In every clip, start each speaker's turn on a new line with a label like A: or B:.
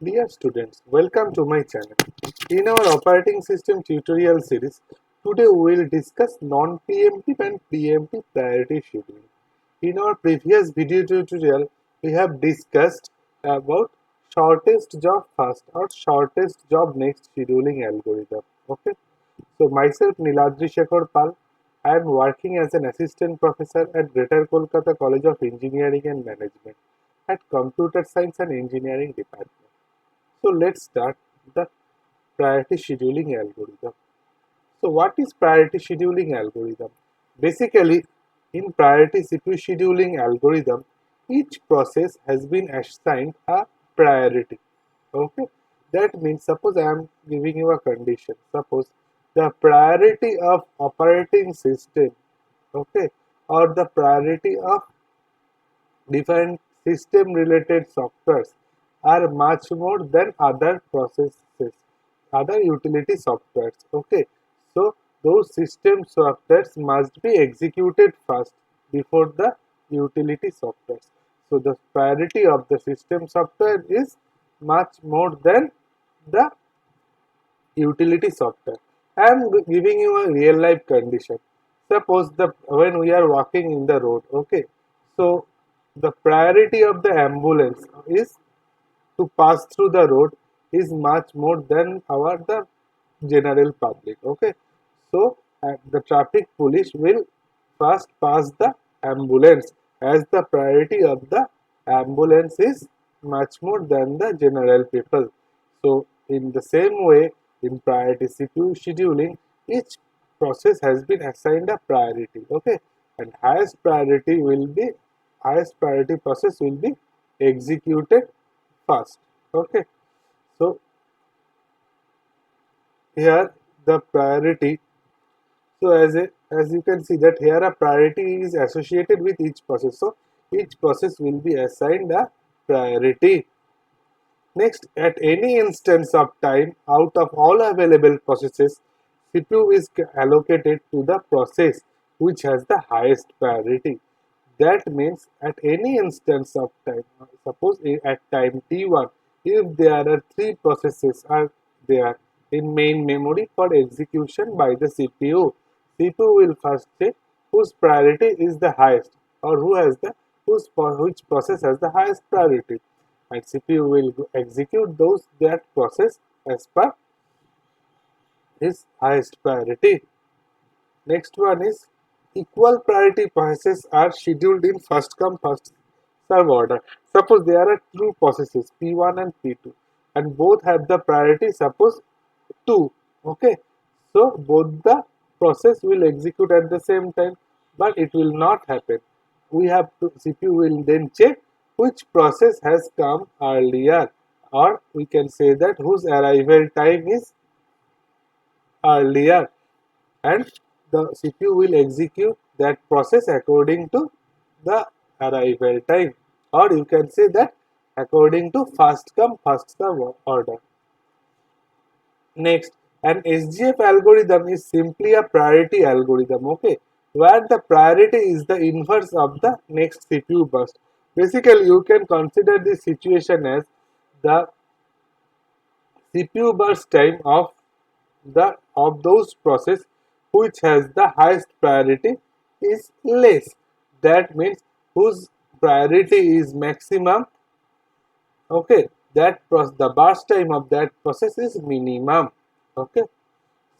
A: Dear students, welcome to my channel. In our operating system tutorial series, today we will discuss non-preemptive and preemptive priority scheduling. In our previous video tutorial, we have discussed about shortest job first or shortest job next scheduling algorithm. Okay. So myself Niladri Shekhar Pal, I am working as an assistant professor at Greater Kolkata College of Engineering and Management at Computer Science and Engineering Department. So let's start the priority scheduling algorithm. So what is priority scheduling algorithm? Basically, in priority CPU scheduling algorithm, each process has been assigned a priority. Okay, that means suppose I am giving you a condition. Suppose the priority of operating system, okay, or the priority of different system related softwares are much more than other processes, other utility softwares. Okay, so those system softwares must be executed first before the utility softwares. So the priority of the system software is much more than the utility software. I am giving you a real life condition. Suppose the when we are walking in the road, okay, so the priority of the ambulance is to pass through the road is much more than our the general public. Okay, so the traffic police will first pass the ambulance as the priority of the ambulance is much more than the general people. So in the same way, in priority CPU scheduling, each process has been assigned a priority. Okay, and highest priority process will be executed first. Okay, so here the priority. So as you can see that here a priority is associated with each process. So each process will be assigned a priority. Next, at any instance of time out of all available processes, CPU is allocated to the process which has the highest priority. That means at any instance of time, suppose at time t1, if there are three processes are there in main memory for execution by the CPU, CPU will first check whose priority is the highest or which process has the highest priority, and CPU will execute that process as per his highest priority. Next one is equal priority processes are scheduled in first come first serve order. Suppose there are two processes P1 and P2 and both have the priority suppose 2. Okay, so both the process will execute at the same time, but it will not happen. We have to CPU will then check which process has come earlier, or we can say that whose arrival time is earlier, and the CPU will execute that process according to the arrival time, or you can say that according to first come first serve order. Next, an SGF algorithm is simply a priority algorithm, okay, where the priority is the inverse of the next CPU burst. Basically, you can consider this situation as the CPU burst time of those process which has the highest priority is less. That means whose priority is maximum. Okay, the burst time of that process is minimum. Okay,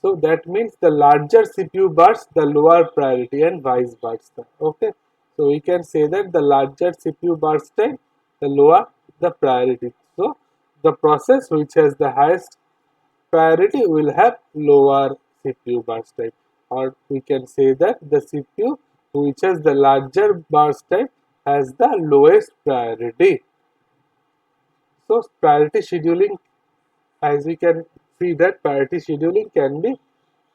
A: so that means the larger CPU burst, the lower priority, and vice versa. Okay, so we can say that the larger CPU burst time, the lower the priority. So the process which has the highest priority will have lower CPU burst time, or we can say that the CPU which has the larger burst time has the lowest priority. So priority scheduling, as we can see that priority scheduling can be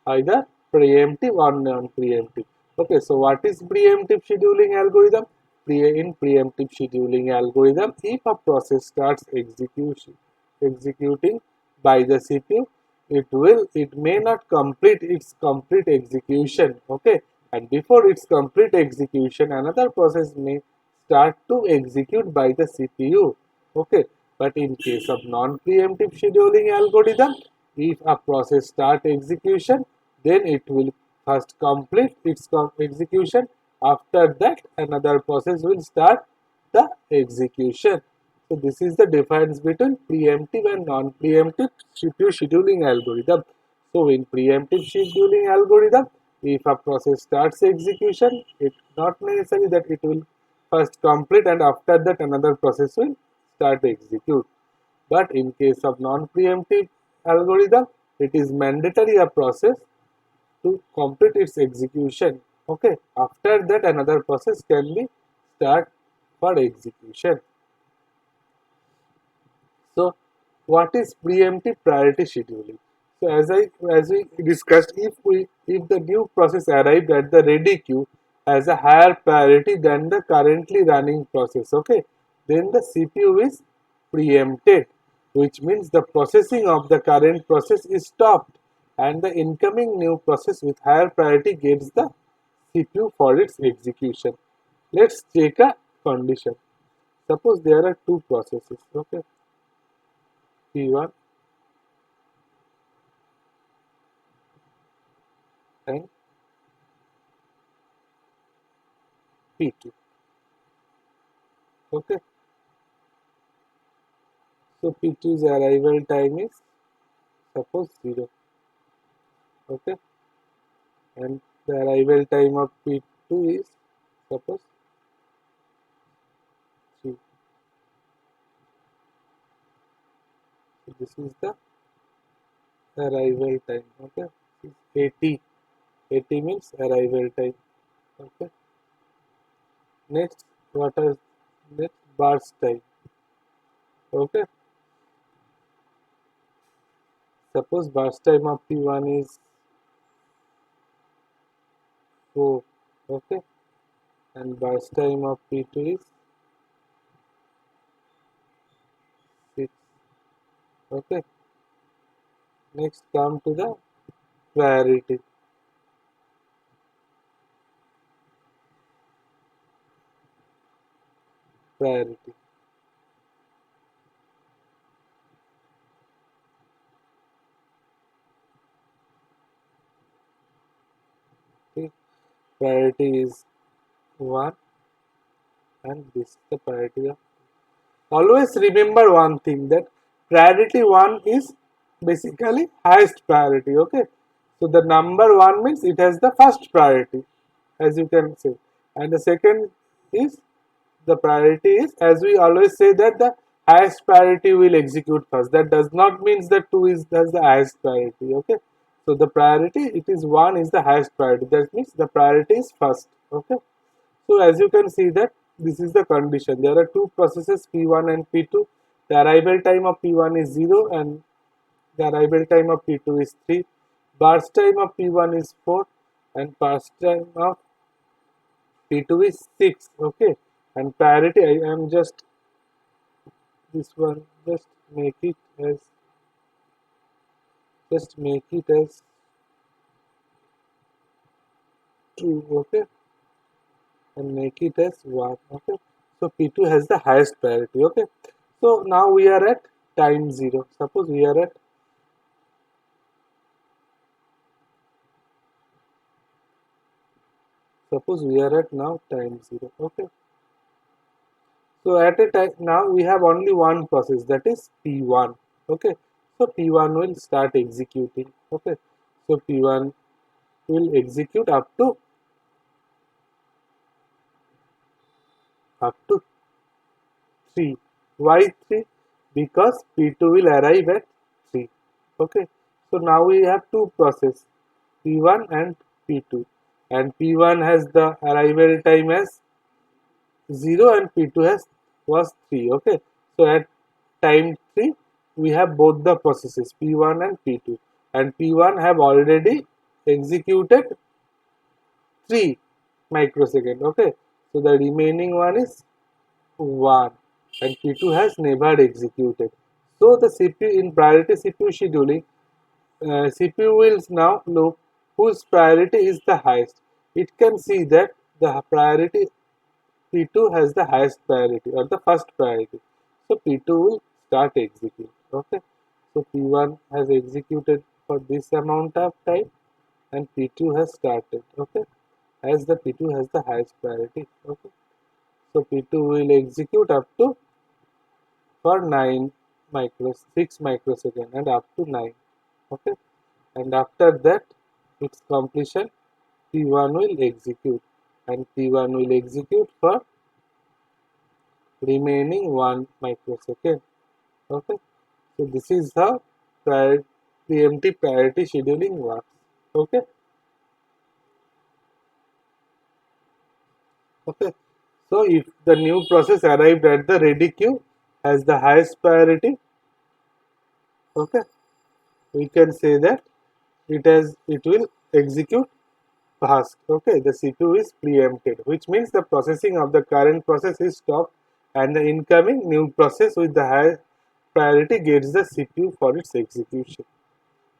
A: either preemptive or non-preemptive. Okay, so what is preemptive scheduling algorithm? In preemptive scheduling algorithm, if a process starts executing by the CPU, it may not complete its complete execution. Okay, and before its complete execution, another process may start to execute by the CPU. Okay, But in case of non-preemptive scheduling algorithm, if a process start execution, then it will first complete its execution. After that, another process will start the execution. So this is the difference between preemptive and non-preemptive CPU scheduling algorithm. So in preemptive scheduling algorithm, if a process starts execution, it's not necessary that it will first complete and after that another process will start execute. But in case of non-preemptive algorithm, it is mandatory a process to complete its execution. Okay, after that another process can be start for execution. So, what is preemptive priority scheduling? So, as we discussed, if the new process arrived at the ready queue has a higher priority than the currently running process, okay, then the CPU is preempted, which means the processing of the current process is stopped, and the incoming new process with higher priority gets the CPU for its execution. Let's take a condition. Suppose there are two processes, okay, P1 and P2. Okay, so P2's arrival time is suppose 0. Okay, and the arrival time of P2 is suppose 3. So this is the arrival time. Okay, 80. 80 means arrival time. Okay, next what is next burst time. Okay, suppose burst time of P1 is 4. Okay, and burst time of P2 is 6. Okay, next come to the priority. Priority. Okay, priority is 1 and this is the priority of. Always remember one thing that priority 1 is basically highest priority. Okay, so the number 1 means it has the first priority, as you can say, and the second is the priority is, as we always say, that the highest priority will execute first. That does not mean that 2 is has the highest priority. Okay, so the priority it is 1 is the highest priority. That means the priority is first. Okay, so as you can see that this is the condition. There are two processes P1 and P2. The arrival time of P1 is 0 and the arrival time of P2 is 3. Burst time of P1 is 4 and burst time of P2 is 6. Okay, and parity I am just this one make it as just make it as 2. Okay, and make it as 1. Okay, so P2 has the highest priority. Okay, so now we are at time 0. Suppose we are at Suppose we are at now time 0. Okay, so at a time now we have only one process, that is P1. Okay, so P1 will start executing. Okay, so P1 will execute up to 3. Why 3? Because P2 will arrive at 3. Okay, so now we have two processes, P1 and P2, and P1 has the arrival time as 0 and P2 has was 3. Okay, so at time 3 we have both the processes P1 and P2, and P1 have already executed 3 microsecond. Okay, so the remaining one is 1 and P2 has never executed. So the CPU in priority CPU scheduling, CPU will now look whose priority is the highest. It can see that the priority P2 has the highest priority or the first priority. So P2 will start execute. Okay, so P1 has executed for this amount of time and P2 has started. Okay, as the P2 has the highest priority. Okay, so P2 will execute up to for 6 microsecond and up to 9. Okay, and after that its completion P1 will execute and P1 will execute for remaining 1 microsecond. Okay, so this is how preemptive priority scheduling works. Okay, okay. So if the new process arrived at the ready queue has the highest priority, okay, we can say that it will execute fast. Okay, the CPU is preempted, which means the processing of the current process is stopped and the incoming new process with the high priority gets the CPU for its execution.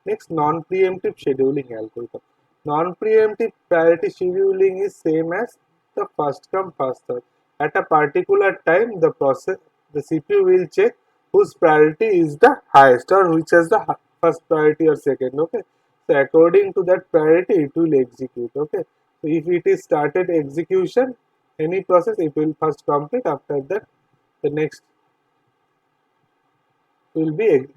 A: Next, non-preemptive scheduling algorithm. Non-preemptive priority scheduling is same as the first come first serve. At a particular time, the CPU will check whose priority is the highest or which has the first priority or second. Okay, so according to that priority, it will execute. Okay, so if it is started execution, any process it will first complete. After that, the next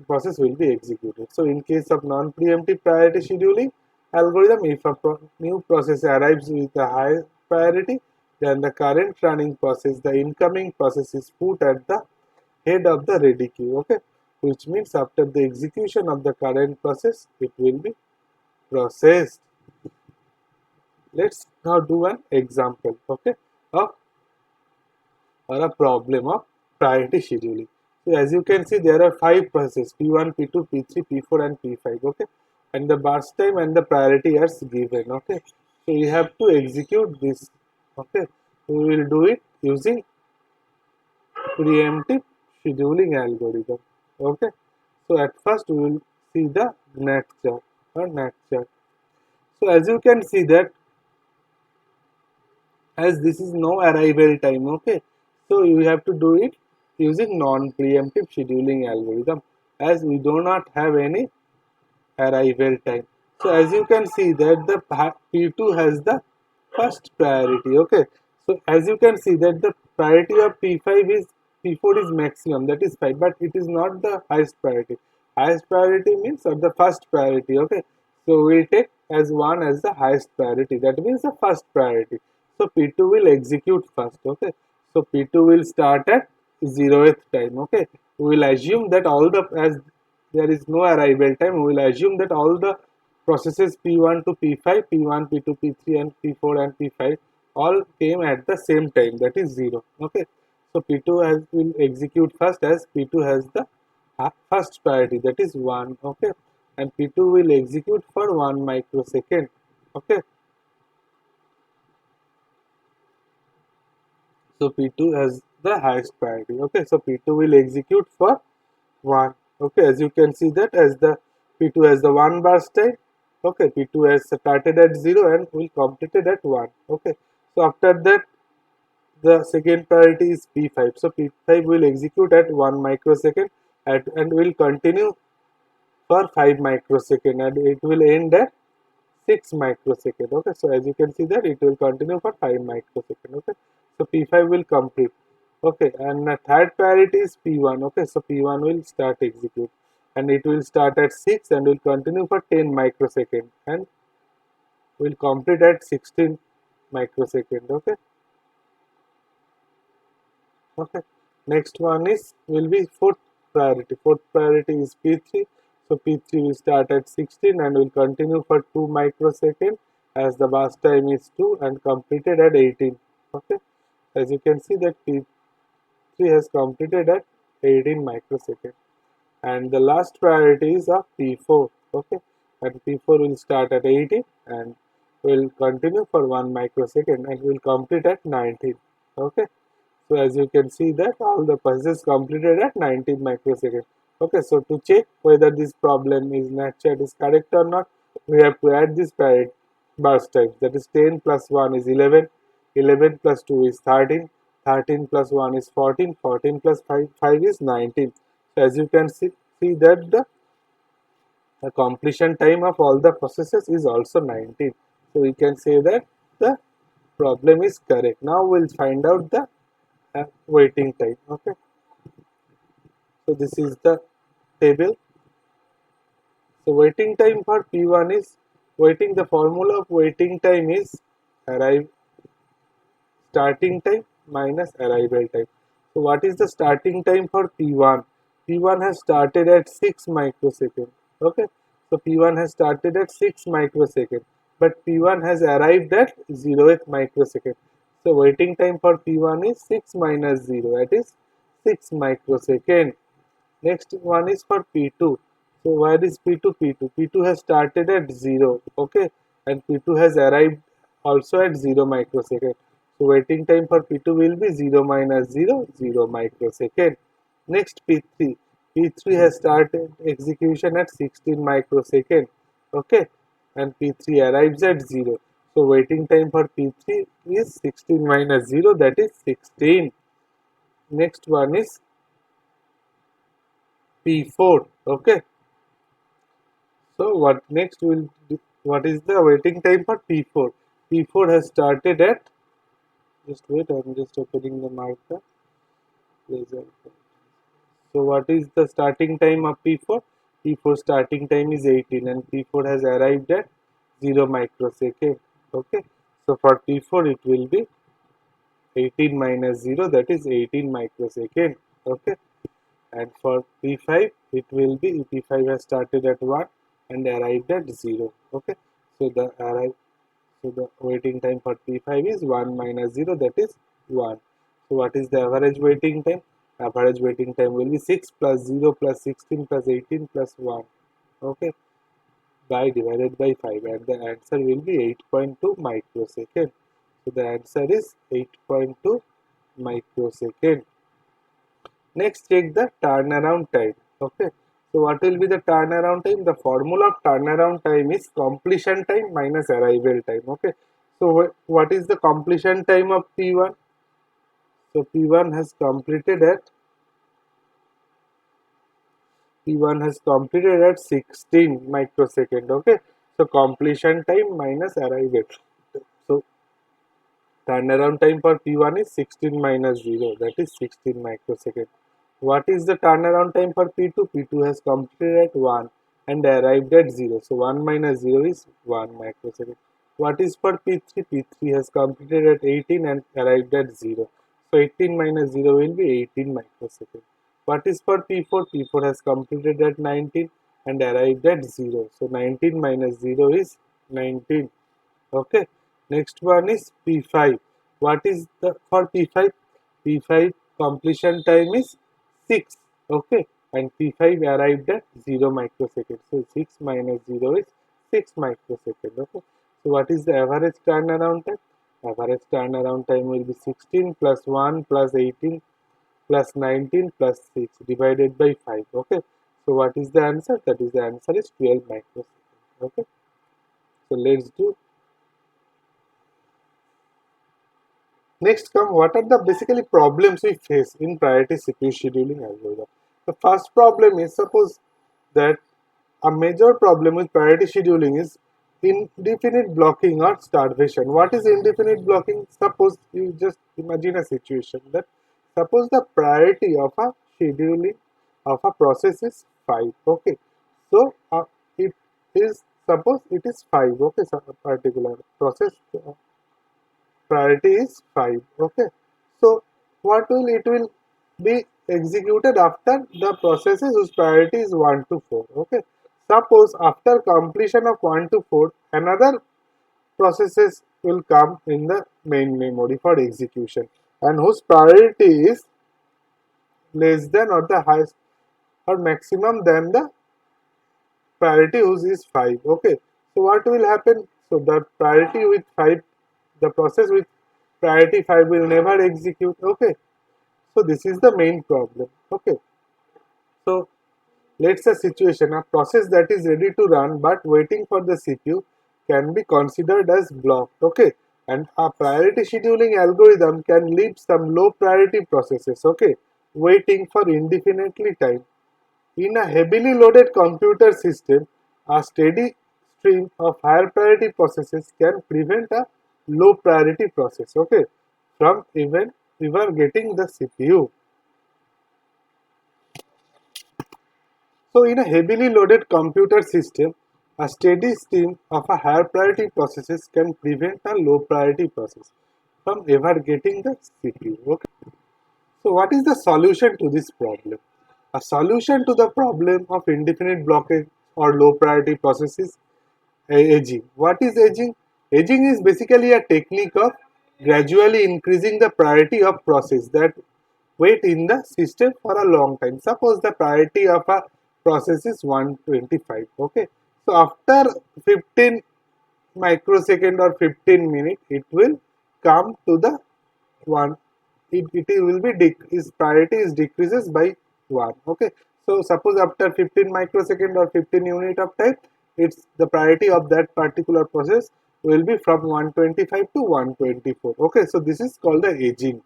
A: process will be executed. So in case of non-preemptive priority scheduling algorithm, if a new process arrives with a high priority, then the current running process, the incoming process is put at the head of the ready queue. Okay, which means after the execution of the current process, it will be processed. Let's now do an example. Okay, of or a problem of priority scheduling. So as you can see, there are 5 processes P1, P2, P3, P4 and P5. Okay, and the burst time and the priority are given. Okay, so you have to execute this. Okay, we will do it using preemptive scheduling algorithm. Okay, so at first we will see the NAT chart or NAT chart. So as you can see that as this is no arrival time. Okay, so you have to do it using non-preemptive scheduling algorithm as we do not have any arrival time. So as you can see that the P2 has the first priority. Okay, so as you can see that the priority of P5 is P4 is maximum, that is 5, but it is not the highest priority. Highest priority means of the first priority. Okay, so we'll take as 1 as the highest priority, that means the first priority. So P2 will execute first. Okay, so P2 will start at 0th time. Okay, we will assume that all the as there is no arrival time, we will assume that all the processes P1 to P5, P1, P2, P3 and P4 and P5 all came at the same time, that is 0. Okay, so P2 will execute first as P2 has the first priority, that is 1. Okay, and P2 will execute for 1 microsecond. Okay, so P2 has the highest priority. Okay, so P2 will execute for 1. Okay, as you can see that as the P2 has the 1 burst time. Okay, P2 has started at 0 and will completed at 1. Okay, so after that the second priority is P5. So P5 will execute at 1 microsecond and will continue for 5 microsecond and it will end at 6 microsecond. Okay, so as you can see that it will continue for 5 microsecond. Okay, so P5 will complete. Okay, and the third priority is P1. Okay, so P1 will start execute and it will start at 6 and will continue for 10 microsecond and will complete at 16 microsecond. Okay, okay. Next one is will be fourth priority. Fourth priority is P3. So P3 will start at 16 and will continue for 2 microsecond as the burst time is 2 and completed at 18. Okay, as you can see that P3 has completed at 18 microsecond. And the last priority is of P4. Okay, and P4 will start at 80 and will continue for 1 microsecond and will complete at 19. Okay, so as you can see that all the processes completed at 19 microsecond. Okay, so to check whether this problem is NatChat is correct or not, we have to add this burst time, that is 10 plus 1 is 11, 11 plus 2 is 13, 13 plus 1 is 14, 14 plus 5 is 19. So as you can see that the completion time of all the processes is also 19. So we can say that the problem is correct. Now we'll find out the waiting time. Okay. So this is the table. So waiting time for P1 is waiting. The formula of waiting time is arrive starting time minus arrival time. So what is the starting time for P1? P1 has started at 6 microseconds. Okay. So P1 has started at 6 microseconds, but P1 has arrived at 0th microsecond. So waiting time for P1 is 6 minus 0, that is 6 microsecond. Next one is for P2. So where is P2? P2 has started at 0, okay, and P2 has arrived also at 0 microsecond. So waiting time for P2 will be 0 minus 0, 0 microsecond. Next P3. P3 has started execution at 16 microsecond, okay, and P3 arrives at 0. So waiting time for P3 is 16 minus 0, that is 16. Next one is P4, okay. So what next will what is the waiting time for P4? P4 has started at, just wait, I'm just opening the marker. So what is the starting time of P4? P4 starting time is 18 and P4 has arrived at 0 microsecond. Okay. So for P4 it will be 18 minus 0, that is 18 microsecond. Okay. And for P5 it will be P5 has started at 1 and arrived at 0. Okay. So the waiting time for P5 is 1 minus 0, that is 1. So what is the average waiting time? Average waiting time will be 6 plus 0 plus 16 plus 18 plus 1. Okay, by divided by 5, and the answer will be 8.2 microsecond. So the answer is 8.2 microsecond. Next, check the turnaround time. Okay. So what will be the turnaround time? The formula of turnaround time is completion time minus arrival time. Okay. So what is the completion time of P1? So P1 has completed at 16 microsecond. Okay. So completion time minus arrival. So turnaround time for P1 is 16 minus 0, that is 16 microsecond. What is the turnaround time for P2? P2 has completed at 1 and arrived at 0. So 1 minus 0 is 1 microsecond. What is for P3? P3 has completed at 18 and arrived at 0. So 18 minus 0 will be 18 microsecond. What is for P4? P4 has completed at 19 and arrived at 0. So 19 minus 0 is 19. Okay. Next one is P5. What is the for P5? P5 completion time is 6. Okay. And P5 arrived at 0 microsecond. So 6 minus 0 is 6 microsecond. Okay. So what is the average turnaround time? Average turnaround time will be 16 plus 1 plus 18 plus 19 plus 6 divided by 5. Okay. So what is the answer? That is the answer is 12 microseconds. Okay. So let's do. Next come what are the basically problems we face in priority CPU scheduling algorithm. The first problem is suppose that a major problem with priority scheduling is indefinite blocking or starvation. What is indefinite blocking? Suppose you just imagine a situation that suppose the priority of a scheduling of a process is 5. Okay. So it is suppose it is 5. Okay. So a particular process priority is 5. Okay. So what will it will be executed after the processes whose priority is 1 to 4. Okay. Suppose after completion of 1 to 4 another processes will come in the main memory for execution and whose priority is less than or the highest or maximum than the priority whose is 5. Okay. So what will happen? So the priority with 5, the process with priority 5 will never execute. Okay. So this is the main problem. Okay. So let's say situation a process that is ready to run but waiting for the CPU can be considered as blocked. Okay. And a priority scheduling algorithm can leave some low priority processes. Okay. Waiting for indefinitely time. In a heavily loaded computer system, a steady stream of higher priority processes can prevent a low priority process, okay, from even getting the CPU. So in a heavily loaded computer system, a steady stream of a higher priority processes can prevent a low priority process from ever getting the CPU. Okay. So what is the solution to this problem? A solution to the problem of indefinite blockage or low priority processes aging. What is aging? Aging is basically a technique of gradually increasing the priority of process that wait in the system for a long time. Suppose the priority of a process is 125. Okay. So after 15 microsecond or 15 minutes, it will come to the one. It will be its priority is decreases by 1. Okay. So suppose after 15 microsecond or 15 unit of time, it's the priority of that particular process will be from 125 to 124. Okay. So this is called the aging.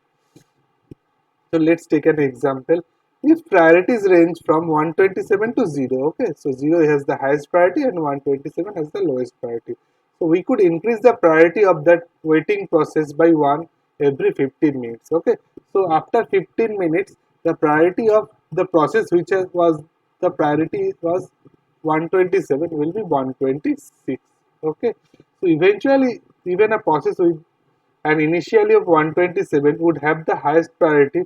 A: So let's take an example. If priorities range from 127 to 0, okay, so 0 has the highest priority and 127 has the lowest priority. So we could increase the priority of that waiting process by 1 every 15 minutes, okay. So after 15 minutes, the priority of the process which was the priority was 127 will be 126, okay. So eventually, even a process with an initially of 127 would have the highest priority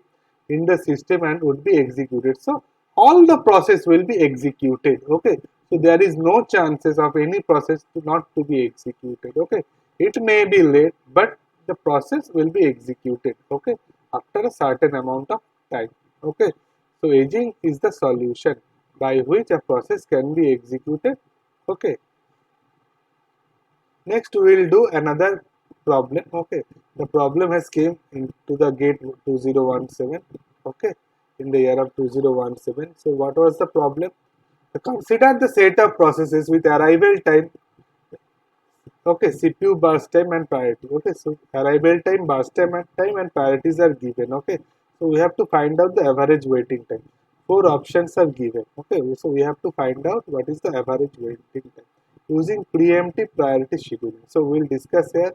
A: in the system and would be executed. So all the process will be executed. Okay. So there is no chances of any process to not to be executed. Okay. It may be late, but the process will be executed. Okay. After a certain amount of time. Okay. So aging is the solution by which a process can be executed. Okay. Next, we will do another problem. Okay, the problem has came into the gate 2017. Okay, in the year of 2017. So, what was the problem? Consider the set of processes with arrival time. Okay, CPU burst time and priority. Okay, so arrival time, burst time and priorities are given. Okay, so we have to find out the average waiting time. Four options are given. Okay, so we have to find out what is the average waiting time using preemptive priority scheduling. So we'll discuss here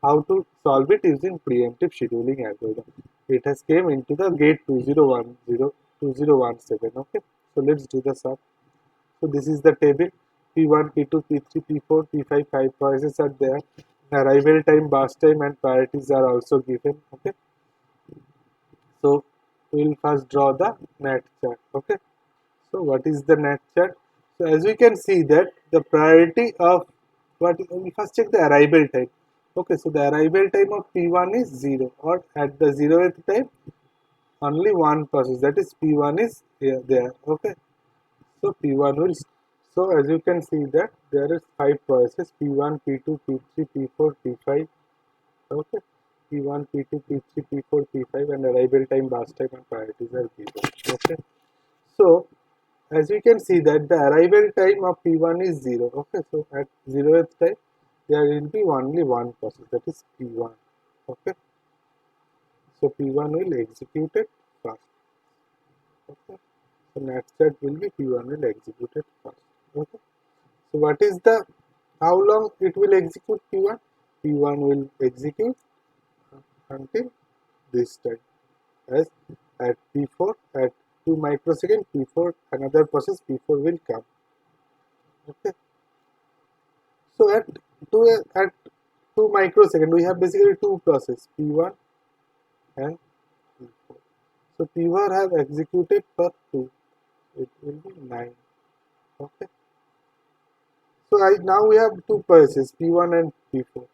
A: how to solve it using preemptive scheduling algorithm. It has came into the gate 2017. Okay, so let's do the sum. So this is the table. P1, P2, P3, P4, P5, 5 processes are there. Arrival time, burst time and priorities are also given. Okay. So we'll first draw the NAT chart. Okay. So what is the NAT chart? So as we can see that the priority of what we first check the arrival time. Okay, so the arrival time of P1 is 0 or at the 0th time only one process, that is P1 is here, there. Okay. So P1 will, so as you can see that there is 5 processes P1, P2, P3, P4, P5. Okay. P1, P2, P3, P4, P5 and arrival time, burst time and priorities are given. Okay. So as we can see that the arrival time of P1 is 0. Okay. So at 0th time there will be only one process, that is P1. Okay. So P1 will execute it first. Okay. So next step will be P1 will execute it first. Okay. So what is the how long it will execute P1? P1 will execute until this time. As at P4 at 2 microsecond P4 another process P4 will come. Okay. So at 2 microsecond we have basically two process P1 and P4. So P1 have executed for 2. It will be 9. Okay. So now we have two processes P1 and P4.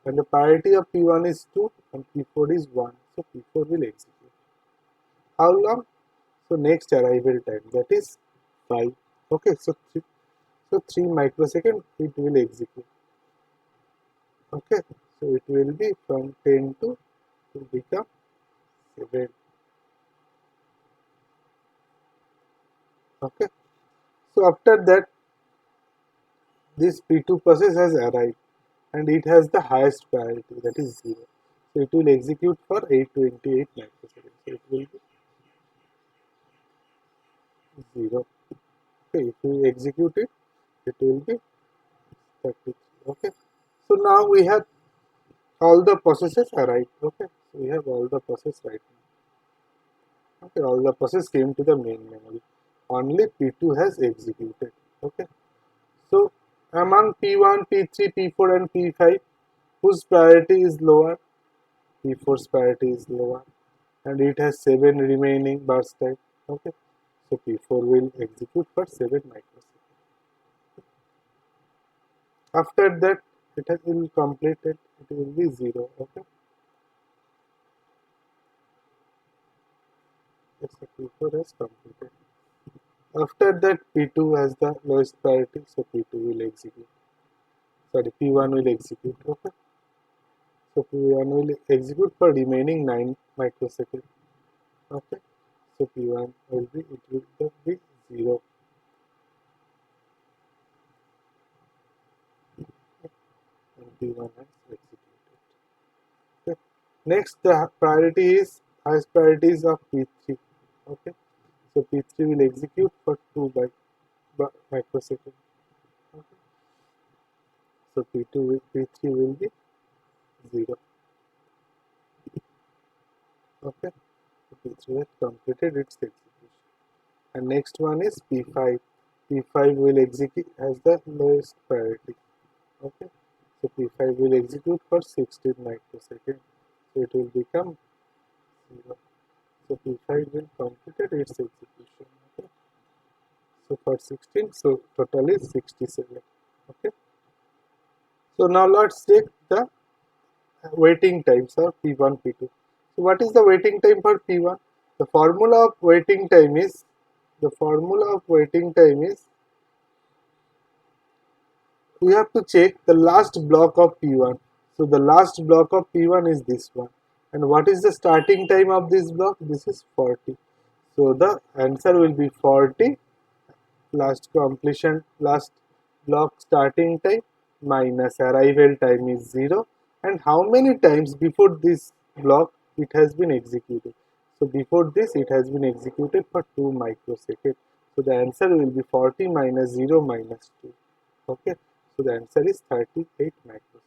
A: And the priority of P1 is 2 and P4 is 1. So P4 will execute. How long? So next arrival time, that is 5. Okay, so 3 microsecond it will execute. Okay, so it will be from 10 to become 7. Okay, so after that this P2 process has arrived and it has the highest priority, that is 0. So it will execute for 828 microseconds. So it will be 0. Okay, if we execute it, it will be 33. Okay, so now we have all the processes are right. Okay, so we have all the process right now. Okay, all the process came to the main memory. Only P2 has executed. Okay, so among P1, P3, P4 and P5, whose priority is lower? P4's priority is lower and it has 7 remaining burst time. Okay, so P4 will execute for 7 microseconds. After that, it will complete it. It will be 0. Okay, yes, so P4 has completed. After that, P2 has the lowest priority, so P2 will execute. Sorry, P1 will execute. Okay, so P1 will execute for remaining 9 microseconds. Okay, so P1 will be, it will be 0. And P1 has executed. Okay. Next, the priority is highest priority is of P3. Okay, so P3 will execute for 2 microseconds. Okay. So P2 will, P3 will be 0. Okay, so P3 has completed its execution. And next one is P5. P5 will execute as the lowest priority. Okay, so P5 will execute for 16 microseconds. So it will become 0. So P5 will complete its execution. Okay, so for 16, so total is 67. Okay, so now let's take the waiting times of P1, P2. So what is the waiting time for P1? The formula of waiting time is we have to check the last block of P1. So the last block of P1 is this one. And what is the starting time of this block? This is 40. So the answer will be 40 last block starting time minus arrival time is 0 and how many times before this block it has been executed. So before this it has been executed for 2 microseconds. So the answer will be 40 minus 0 minus 2. Okay, so the answer is 38 microseconds.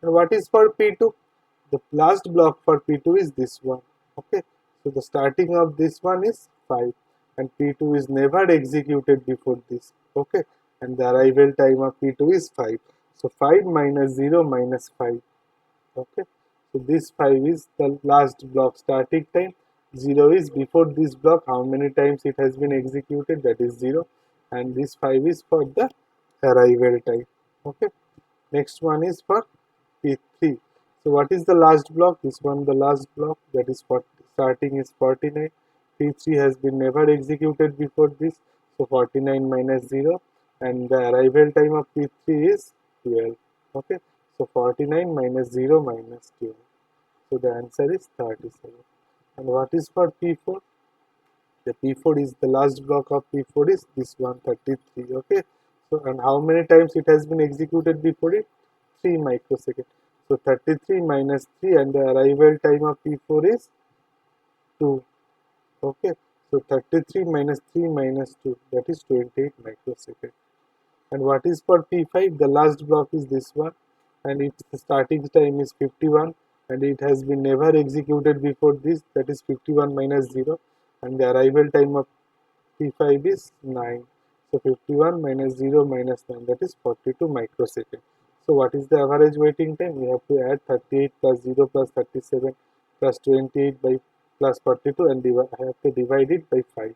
A: And what is for P2? The last block for P2 is this one. Okay, so the starting of this one is 5 and P2 is never executed before this. Okay, and the arrival time of P2 is 5. So 5 minus 0 minus 5. Okay, so this 5 is the last block starting time. 0 is before this block how many times it has been executed, that is 0, and this 5 is for the arrival time. Okay, next one is for P3. So what is the last block? This one the last block, that is 40, starting is 49. P3 has been never executed before this, so 49 minus 0 and the arrival time of P3 is 12. Okay, so 49 minus 0 minus 12. So the answer is 37. And what is for P4? The P4 is the last block of P4 is this one 33. Okay, so and how many times it has been executed before it? 3 microseconds. So 33 minus 3 and the arrival time of P4 is 2. Okay, so 33 minus 3 minus 2, that is 28 microseconds. And what is for P5? The last block is this one and its starting time is 51 and it has been never executed before this, that is 51 minus 0 and the arrival time of P5 is 9. So 51 minus 0 minus 9, that is 42 microseconds. So what is the average waiting time? We have to add 38 plus 0 plus 37 plus 28 by plus 42 and I have to divide it by 5.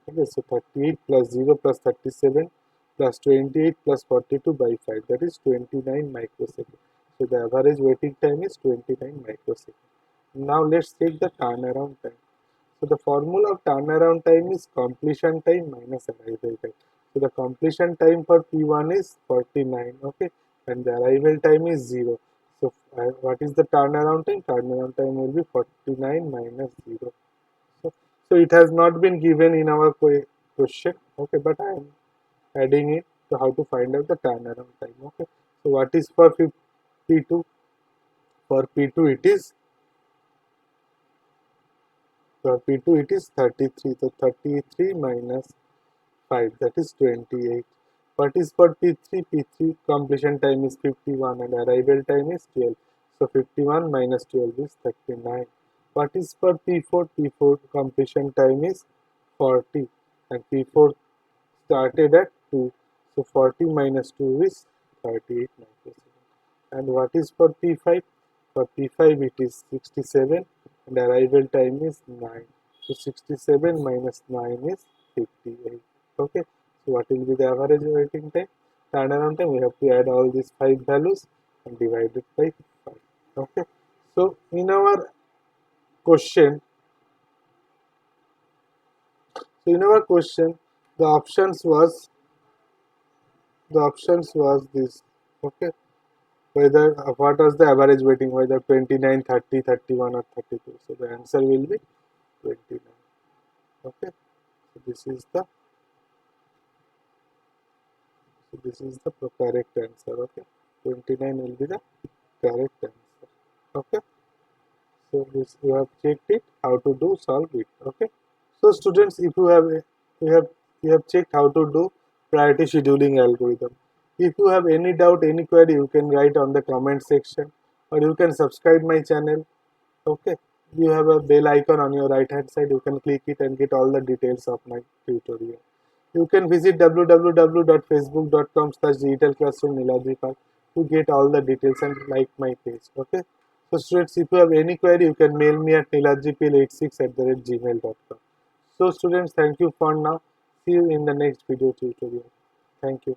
A: Okay, so 38 plus 0 plus 37 plus 28 plus 42 by 5, that is 29 microseconds. So the average waiting time is 29 microseconds. Now let's take the turnaround time. So the formula of turnaround time is completion time minus arrival time. So the completion time for P1 is 49, okay, and the arrival time is 0. So what is the turnaround time? Turnaround time will be 49 minus 0. So it has not been given in our question, okay, but I am adding it to how to find out the turnaround time, okay. So what is for P2? For P2 it is For P2 it is 33. So 33 minus 5, that is 28. What is for P3? P3 completion time is 51 and arrival time is 12. So 51 minus 12 is 39. What is for P4? P4 completion time is 40 and P4 started at 2. So 40 minus 2 is 38 microseconds. And what is for P5? For P5 it is 67 and arrival time is 9. So 67 minus 9 is 58. Okay. So what will be the average waiting time? Turnaround time, we have to add all these 5 values and divide it by 5. Okay. So in our question, the options was this. Okay. Whether what was the average waiting, whether 29, 30, 31 or 32. So the answer will be 29. Okay. So this is the correct answer. Okay. 29 will be the correct answer. Okay. So this you have checked it, how to do, solve it. Okay. So students, if you have you have checked how to do priority scheduling algorithm. If you have any doubt, any query, you can write on the comment section, or you can subscribe my channel. Okay, you have a bell icon on your right hand side. You can click it and get all the details of my tutorial. You can visit www.facebook.com/digitalclassroom Niladri to get all the details and like my page. Okay. So students, if you have any query, you can mail me at niladripil86@gmail.com. So students, thank you for now. See you in the next video tutorial. Thank you.